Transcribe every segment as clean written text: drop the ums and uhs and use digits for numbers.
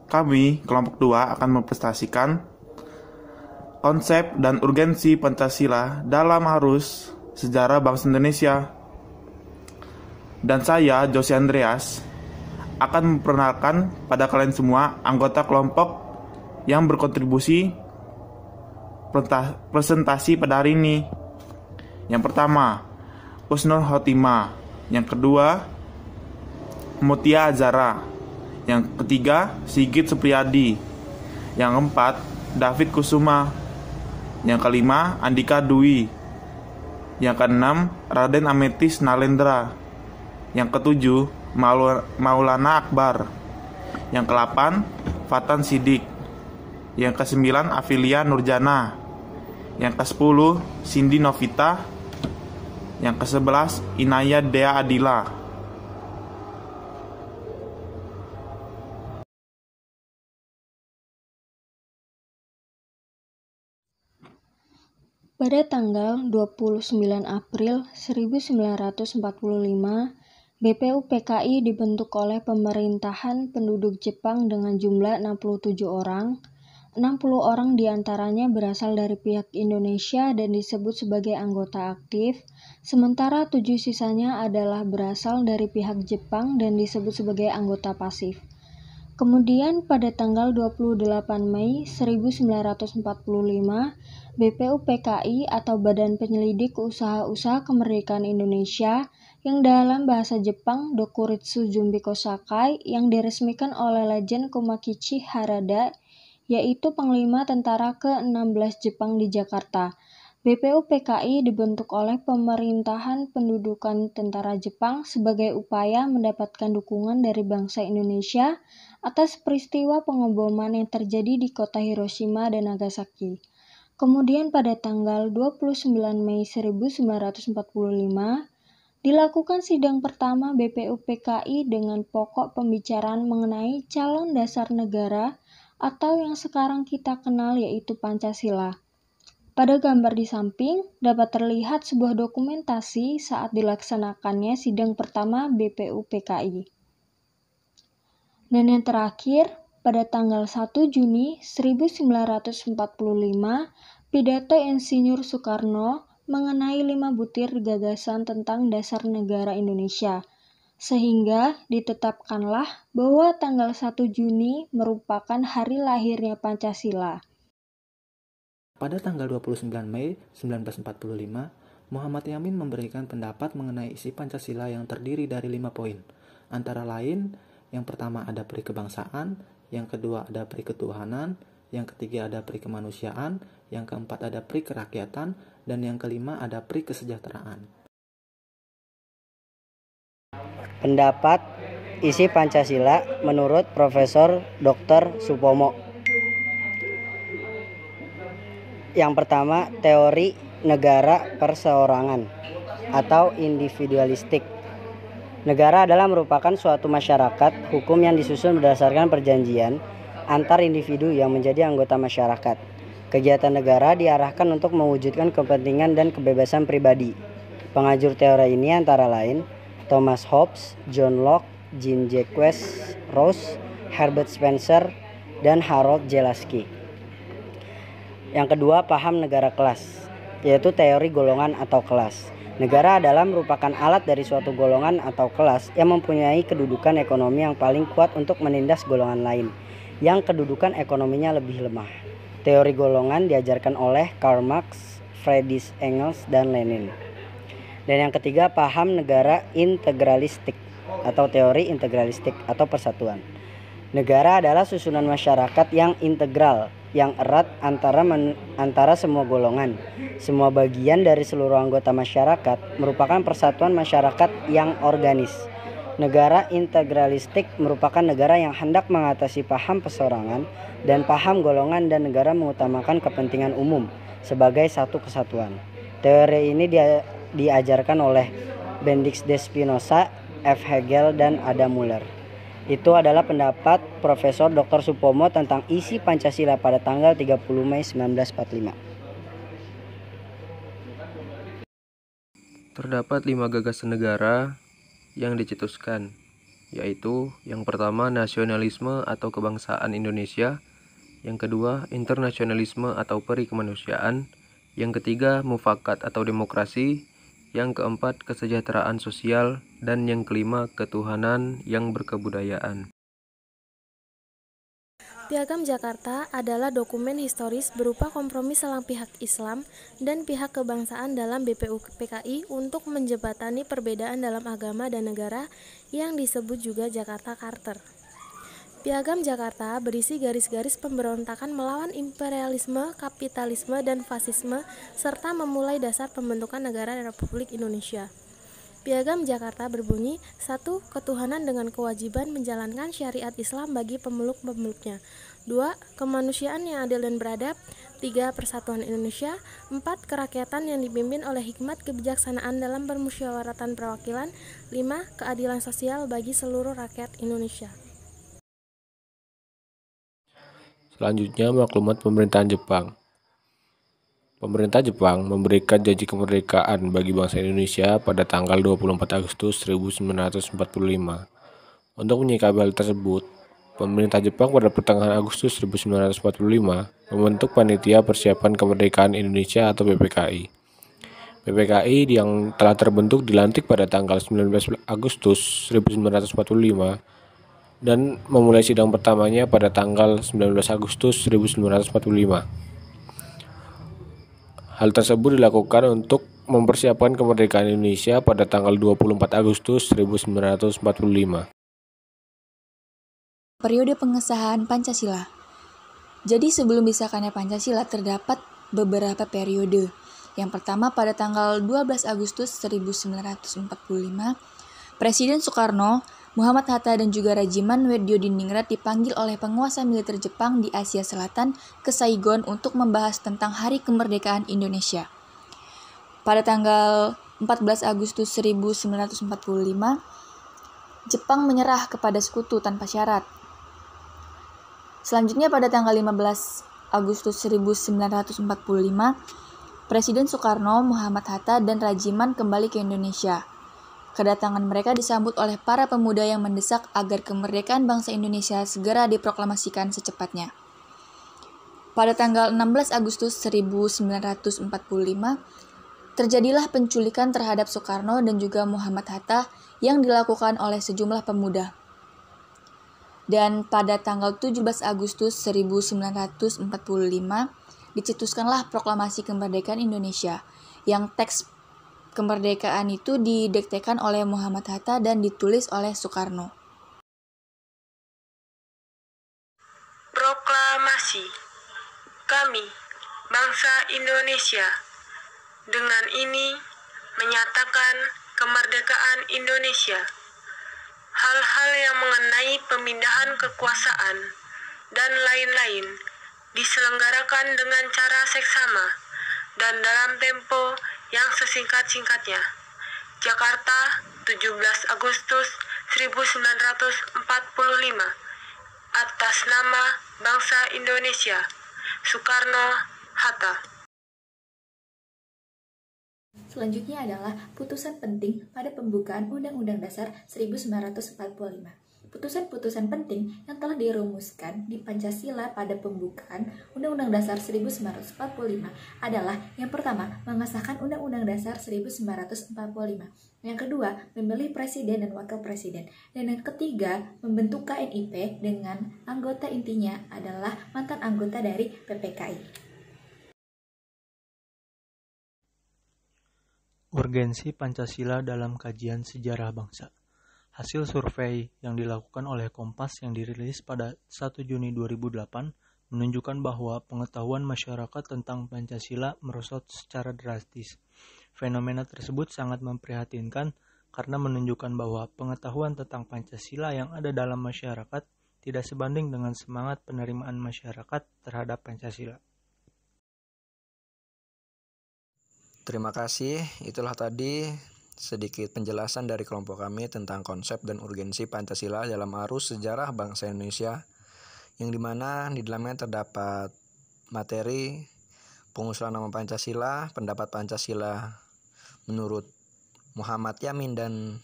kami, kelompok 2, akan mempresentasikan konsep dan urgensi Pancasila dalam arus sejarah bangsa Indonesia. Dan saya, Jose Andreas, akan memperkenalkan pada kalian semua anggota kelompok yang berkontribusi presentasi pada hari ini. Yang pertama, Husnul Khotimah. Yang kedua, Mutia Azara. Yang ketiga, Sigit Supriyadi. Yang keempat, David Kusuma. Yang kelima, Andika Dwi. Yang keenam, Raden Ametis Nalendra. Yang ketujuh, Maulana Akbar. Yang ke-8, Fatan Sidik. Yang ke-9, Afilia Nurjana. Yang ke-10, Cindy Novita. Yang ke-11, Inaya Dea Adila. Pada tanggal 29 April 1945, BPUPKI dibentuk oleh pemerintahan penduduk Jepang dengan jumlah 67 orang. 60 orang diantaranya berasal dari pihak Indonesia dan disebut sebagai anggota aktif, sementara 7 sisanya adalah berasal dari pihak Jepang dan disebut sebagai anggota pasif. Kemudian pada tanggal 28 Mei 1945, BPUPKI atau Badan Penyelidik Usaha-Usaha Kemerdekaan Indonesia yang dalam bahasa Jepang Dokuritsu Jumbiko Sakai yang diresmikan oleh Lejen Komakichi Harada, yaitu Panglima Tentara ke-16 Jepang di Jakarta. BPUPKI dibentuk oleh pemerintahan pendudukan tentara Jepang sebagai upaya mendapatkan dukungan dari bangsa Indonesia atas peristiwa pengeboman yang terjadi di kota Hiroshima dan Nagasaki. Kemudian pada tanggal 29 Mei 1945, dilakukan sidang pertama BPUPKI dengan pokok pembicaraan mengenai calon dasar negara atau yang sekarang kita kenal yaitu Pancasila. Pada gambar di samping dapat terlihat sebuah dokumentasi saat dilaksanakannya sidang pertama BPUPKI. Dan yang terakhir, pada tanggal 1 Juni 1945, pidato Insinyur Soekarno mengenai 5 butir gagasan tentang dasar negara Indonesia, sehingga ditetapkanlah bahwa tanggal 1 Juni merupakan hari lahirnya Pancasila. Pada tanggal 29 Mei 1945, Muhammad Yamin memberikan pendapat mengenai isi Pancasila yang terdiri dari 5 poin. Antara lain, yang pertama ada peri kebangsaan, yang kedua ada peri ketuhanan, yang ketiga ada peri kemanusiaan, yang keempat ada peri kerakyatan, dan yang kelima ada peri kesejahteraan. Pendapat isi Pancasila menurut Profesor Dr. Supomo. Yang pertama, teori negara perseorangan atau individualistik. Negara adalah merupakan suatu masyarakat hukum yang disusun berdasarkan perjanjian antar individu yang menjadi anggota masyarakat. Kegiatan negara diarahkan untuk mewujudkan kepentingan dan kebebasan pribadi. Pengajur teori ini antara lain Thomas Hobbes, John Locke, Jean-Jacques Rousseau, Herbert Spencer, dan Harold J. Lasky. Yang kedua, paham negara kelas, yaitu teori golongan atau kelas. Negara adalah merupakan alat dari suatu golongan atau kelas yang mempunyai kedudukan ekonomi yang paling kuat untuk menindas golongan lain, yang kedudukan ekonominya lebih lemah. Teori golongan diajarkan oleh Karl Marx, Friedrich Engels, dan Lenin. Dan yang ketiga, paham negara integralistik atau teori integralistik atau persatuan. Negara adalah susunan masyarakat yang integral, yang erat antara semua golongan. Semua bagian dari seluruh anggota masyarakat merupakan persatuan masyarakat yang organis. Negara integralistik merupakan negara yang hendak mengatasi paham perseorangan dan paham golongan, dan negara mengutamakan kepentingan umum sebagai satu kesatuan. Teori ini diajarkan oleh Bendix de Spinoza, F. Hegel, dan Adam Muller. Itu adalah pendapat Profesor Dr. Supomo tentang isi Pancasila pada tanggal 30 Mei 1945. Terdapat 5 gagasan negara yang dicetuskan, yaitu yang pertama nasionalisme atau kebangsaan Indonesia, yang kedua internasionalisme atau peri kemanusiaan, yang ketiga mufakat atau demokrasi, yang keempat kesejahteraan sosial, dan yang kelima ketuhanan yang berkebudayaan. Piagam Jakarta adalah dokumen historis berupa kompromi selang pihak Islam dan pihak kebangsaan dalam BPUPKI untuk menjembatani perbedaan dalam agama dan negara yang disebut juga Jakarta Charter. Piagam Jakarta berisi garis-garis pemberontakan melawan imperialisme, kapitalisme, dan fasisme, serta memulai dasar pembentukan negara Republik Indonesia. Piagam Jakarta berbunyi, 1. Ketuhanan dengan kewajiban menjalankan syariat Islam bagi pemeluk-pemeluknya. 2. Kemanusiaan yang adil dan beradab. 3. Persatuan Indonesia. 4. Kerakyatan yang dipimpin oleh hikmat kebijaksanaan dalam permusyawaratan perwakilan. 5. Keadilan sosial bagi seluruh rakyat Indonesia. Selanjutnya, maklumat pemerintahan Jepang. Pemerintah Jepang memberikan janji kemerdekaan bagi bangsa Indonesia pada tanggal 24 Agustus 1945. Untuk menyikapi hal tersebut, pemerintah Jepang pada pertengahan Agustus 1945 membentuk Panitia Persiapan Kemerdekaan Indonesia atau PPKI. PPKI yang telah terbentuk dilantik pada tanggal 19 Agustus 1945 dan memulai sidang pertamanya pada tanggal 19 Agustus 1945. Hal tersebut dilakukan untuk mempersiapkan kemerdekaan Indonesia pada tanggal 24 Agustus 1945. Periode pengesahan Pancasila. Jadi sebelum disahkannya Pancasila terdapat beberapa periode. Yang pertama pada tanggal 12 Agustus 1945, Presiden Soekarno, Muhammad Hatta dan juga Rajiman Weddiodiningrat dipanggil oleh penguasa militer Jepang di Asia Selatan ke Saigon untuk membahas tentang Hari Kemerdekaan Indonesia. Pada tanggal 14 Agustus 1945, Jepang menyerah kepada sekutu tanpa syarat. Selanjutnya pada tanggal 15 Agustus 1945, Presiden Soekarno, Muhammad Hatta dan Rajiman kembali ke Indonesia. Kedatangan mereka disambut oleh para pemuda yang mendesak agar kemerdekaan bangsa Indonesia segera diproklamasikan secepatnya. Pada tanggal 16 Agustus 1945, terjadilah penculikan terhadap Soekarno dan juga Muhammad Hatta yang dilakukan oleh sejumlah pemuda. Dan pada tanggal 17 Agustus 1945, dicetuskanlah Proklamasi Kemerdekaan Indonesia, yang teks kemerdekaan itu didiktekan oleh Muhammad Hatta dan ditulis oleh Soekarno. Proklamasi. Kami, bangsa Indonesia, dengan ini menyatakan kemerdekaan Indonesia. Hal-hal yang mengenai pemindahan kekuasaan dan lain-lain diselenggarakan dengan cara seksama dan dalam tempo yang sesingkat-singkatnya. Jakarta, 17 Agustus 1945. Atas nama bangsa Indonesia, Soekarno-Hatta. Selanjutnya adalah putusan penting pada pembukaan Undang-Undang Dasar 1945. Putusan-putusan penting yang telah dirumuskan di Pancasila pada pembukaan Undang-Undang Dasar 1945 adalah yang pertama, mengesahkan Undang-Undang Dasar 1945. Yang kedua, memilih presiden dan wakil presiden. Dan yang ketiga, membentuk KNIP dengan anggota intinya adalah mantan anggota dari PPKI. Urgensi Pancasila dalam kajian sejarah bangsa. Hasil survei yang dilakukan oleh Kompas yang dirilis pada 1 Juni 2008 menunjukkan bahwa pengetahuan masyarakat tentang Pancasila merosot secara drastis. Fenomena tersebut sangat memprihatinkan karena menunjukkan bahwa pengetahuan tentang Pancasila yang ada dalam masyarakat tidak sebanding dengan semangat penerimaan masyarakat terhadap Pancasila. Terima kasih, itulah tadi sedikit penjelasan dari kelompok kami tentang konsep dan urgensi Pancasila dalam arus sejarah bangsa Indonesia, yang dimana di dalamnya terdapat materi pengusulan nama Pancasila, pendapat Pancasila menurut Muhammad Yamin dan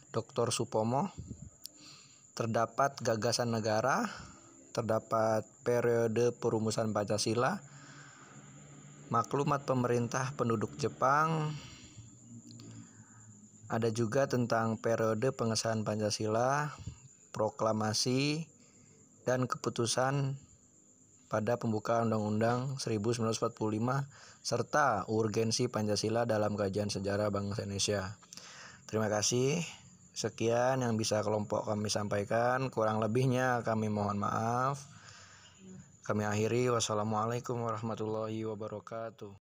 Dr. Supomo, terdapat gagasan negara, terdapat periode perumusan Pancasila, maklumat pemerintah penduduk Jepang, ada juga tentang periode pengesahan Pancasila, proklamasi, dan keputusan pada pembukaan Undang-Undang 1945 serta urgensi Pancasila dalam kajian sejarah bangsa Indonesia. Terima kasih. Sekian yang bisa kelompok kami sampaikan. Kurang lebihnya kami mohon maaf. Kami akhiri. Wassalamualaikum warahmatullahi wabarakatuh.